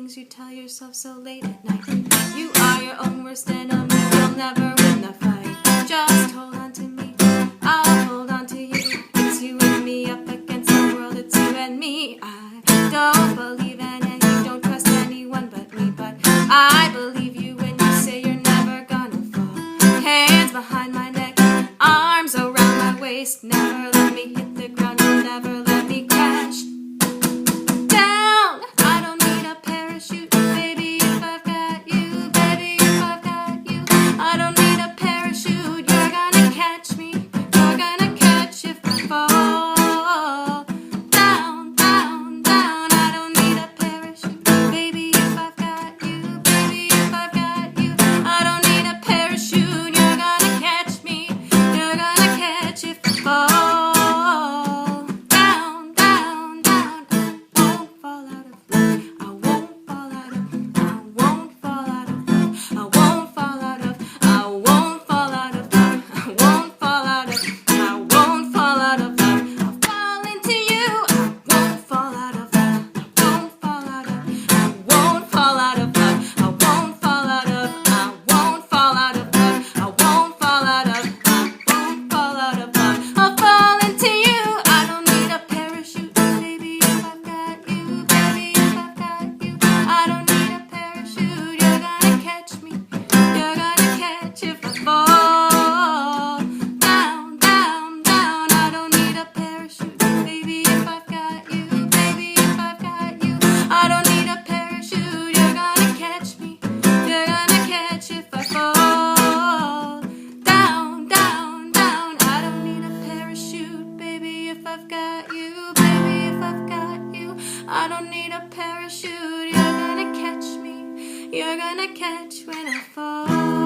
things you tell yourself so late at night. You are your own worst enemy, you'll never win the fight. Just hold on to me, I'll hold on to you. It's you and me up against the world, it's you and me. I don't believe in anything, don't trust anyone but me, but I believe you when you say you're never gonna fall. Hands behind my neck, arms around my waist, never let me hit the ground, you'll never let me crash down. I don't need a parachute, baby, if I've got you, baby, if I've got you. I don't need a parachute, you're gonna catch me, you're gonna catch if I fall down, down, down. I don't need a parachute, baby, if I've got you, baby, if I've got you. I don't need a parachute, you're gonna catch me, you're gonna catch if I fall down, down, down. I won't fall out of love, I won't fall out of, I won't fall out of love, I won't fall out of, I won't fall out of love, I won't fall out of, I won't fall out of love. I'll fall into you, I won't fall out of love, I won't fall out of, I won't fall out of love, I won't fall out of, I won't fall out of love, I won't fall out of, I won't fall out of love. I'll fall into you, I don't need a parachute, baby, if I've got you, baby, if I've got you. I don't need a parachute, you're gonna catch me, you're gonna catch if I fall down, down, down. I don't need a parachute, baby, if I've got you, baby, if I've got you. I don't need a parachute, you're gonna catch me, you're gonna catch if I fall down, down, down. I don't need a parachute, baby, if I've got you, baby, if I've got you. I don't need a parachute, you're gonna catch me, you're gonna catch when I fall.